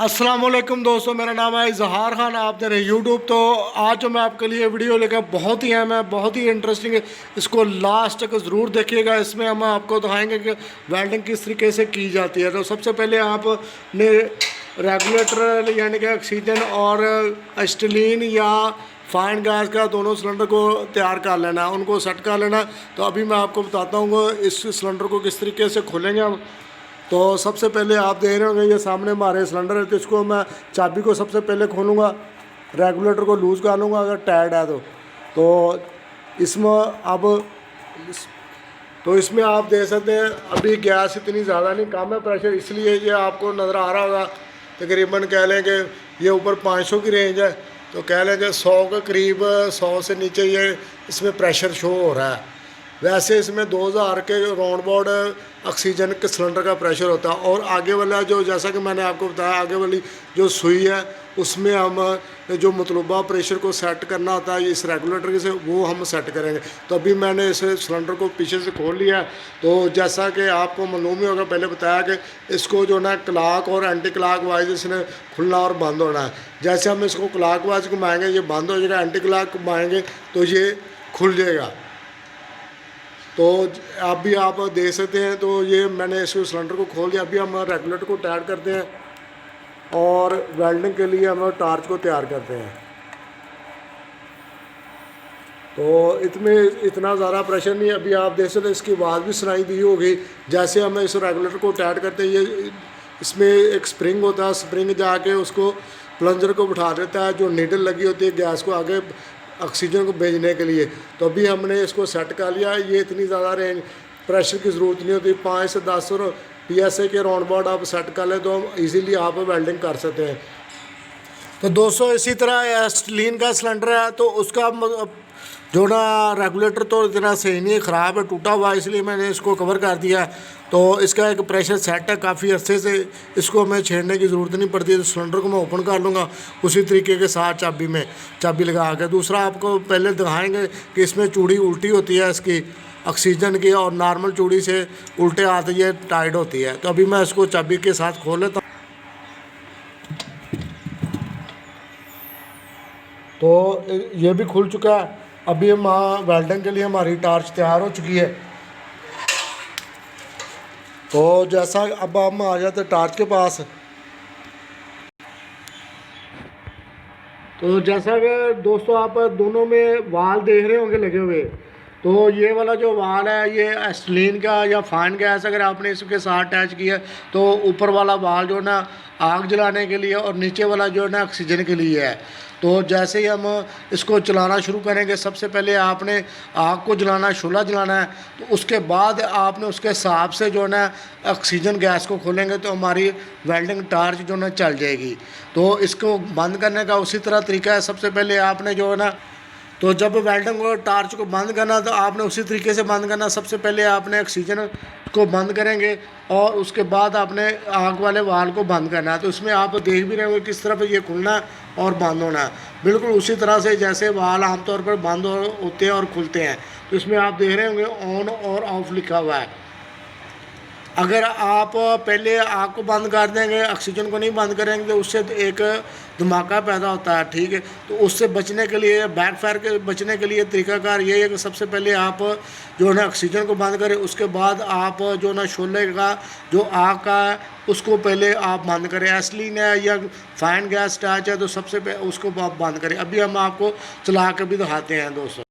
अस्सलाम वालेकुम दोस्तों, मेरा नाम है इजहार खान। आप दे रहे यूट्यूब। तो आज जो मैं आपके लिए वीडियो लेकर बहुत ही अहम है, बहुत ही इंटरेस्टिंग है, इसको लास्ट तक ज़रूर देखिएगा। इसमें हम आपको दिखाएंगे कि वेल्डिंग किस तरीके से की जाती है। तो सबसे पहले आपने रेगुलेटर यानी कि ऑक्सीजन और एस्टिलीन या फाइन गैस का दोनों सिलेंडर को तैयार कर लेना है, उनको सेट कर लेना है। तो अभी मैं आपको बताता हूँ इस सिलेंडर को किस तरीके से खोलेंगे हम। तो सबसे पहले आप देख रहे होंगे ये सामने हमारे सिलेंडर है। तो इसको मैं चाबी को सबसे पहले खोलूँगा, रेगुलेटर को लूज़ कर लूँगा अगर टाइट है तो इसमें अब इसमें आप देख सकते हैं अभी गैस इतनी ज़्यादा नहीं, कम है प्रेशर, इसलिए ये आपको नज़र आ रहा होगा। तकरीबन कह लें कि ये ऊपर 500 की रेंज है, तो कह लें कि 100 के करीब, 100 से नीचे ये इसमें प्रेशर शो हो रहा है। वैसे इसमें 2000 के राउंड अबाउट ऑक्सीजन के सिलेंडर का प्रेशर होता है। और आगे वाला जो, जैसा कि मैंने आपको बताया, आगे वाली जो सुई है उसमें हम जो मतलूबा प्रेशर को सेट करना होता है इस रेगुलेटर से, वो हम सेट करेंगे। तो अभी मैंने इस सिलेंडर को पीछे से खोल लिया है। तो जैसा कि आपको मालूम ही होगा, पहले बताया कि इसको जो ना क्लॉक और एंटी क्लॉक वाइज इसने खुलना और बंद होना है। जैसे हम इसको क्लॉक वाइज घुमाएँगे ये बंद हो जाएगा, एंटी क्लॉक घुमाएँगे तो ये खुल जाएगा। तो अभी आप देख सकते हैं, तो ये मैंने इस सिलेंडर को खोल दिया। अभी हम रेगुलेटर को टाइट करते हैं और वेल्डिंग के लिए हम टार्च को तैयार करते हैं। तो इसमें इतना ज़्यादा प्रेशर नहीं है। अभी आप देख सकते हैं इसकी आवाज़ भी सुनाई दी होगी। जैसे हम इस रेगुलेटर को टाइट करते हैं, ये इसमें एक स्प्रिंग होता है, स्प्रिंग जाके उसको प्लंजर को बिठा देता है, जो नीडल लगी होती है गैस को आगे ऑक्सीजन को भेजने के लिए। तो अभी हमने इसको सेट कर लिया। ये इतनी ज़्यादा रेंज प्रेशर की ज़रूरत नहीं होती, 5 से 10 और PSI के राउंड अबाउट आप सेट कर लें तो हम इजीली आप वेल्डिंग कर सकते हैं। तो दोस्तों इसी तरह एस्टिलीन का सिलेंडर है, तो उसका जो ना रेगुलेटर तो इतना सही नहीं है, ख़राब है, टूटा हुआ, इसलिए मैंने इसको कवर कर दिया। तो इसका एक प्रेशर सेट है काफ़ी अरसे से, इसको हमें छेड़ने की ज़रूरत नहीं पड़ती। तो सिलेंडर को मैं ओपन कर लूँगा उसी तरीके के साथ चाबी लगा के। दूसरा आपको पहले दिखाएंगे कि इसमें चूड़ी उल्टी होती है इसकी ऑक्सीजन की, और नॉर्मल चूड़ी से उल्टे आते ये टाइट होती है। तो अभी मैं इसको चाबी के साथ खोल लेता हूँ। तो ये भी खुल चुका है। अभी हम वेल्डिंग के लिए हमारी टार्च तैयार हो चुकी है। तो जैसा अब हम आ जाते टार्च के पास। तो जैसा कि दोस्तों आप दोनों में वाल देख रहे होंगे लगे हुए, तो ये वाला जो वाल है ये एस्टिलीन का या फाइन गैस अगर आपने इसके साथ अटैच किया तो ऊपर वाला वाल जो ना आग जलाने के लिए और नीचे वाला जो है ना ऑक्सीजन के लिए है। तो जैसे ही हम इसको चलाना शुरू करेंगे, सबसे पहले आपने आग को जलाना, शोला जलाना है। तो उसके बाद आपने उसके हिसाब से जो है ना ऑक्सीजन गैस को खोलेंगे तो हमारी वेल्डिंग टार्च जो ना चल जाएगी। तो इसको बंद करने का उसी तरह तरीका है। सबसे पहले आपने जो है ना, तो जब वेल्डिंग और टार्च को बंद करना तो आपने उसी तरीके से बंद करना। सबसे पहले आपने ऑक्सीजन को बंद करेंगे और उसके बाद आपने आग वाले वाल को बंद करना है। तो इसमें आप देख भी रहे होंगे किस तरफ ये खुलना है और बंद होना है, बिल्कुल उसी तरह से जैसे वाल आमतौर पर बंद होते हैं और खुलते हैं। तो इसमें आप देख रहे होंगे ऑन और ऑफ लिखा हुआ है। अगर आप पहले आग को बंद कर देंगे, ऑक्सीजन को नहीं बंद करेंगे, तो उससे एक धमाका पैदा होता है, ठीक है। तो उससे बचने के लिए, बैकफायर के बचने के लिए तरीकाकार ये है कि सबसे पहले आप जो है ना ऑक्सीजन को बंद करें, उसके बाद आप जो ना शोले का जो आग का है उसको पहले आप बंद करें। एस्टिलीन है या फाइन गैस अटैच है तो सबसे पहले उसको आप बंद करें। अभी हम आपको चला के भी दिखाते हैं दोस्तों।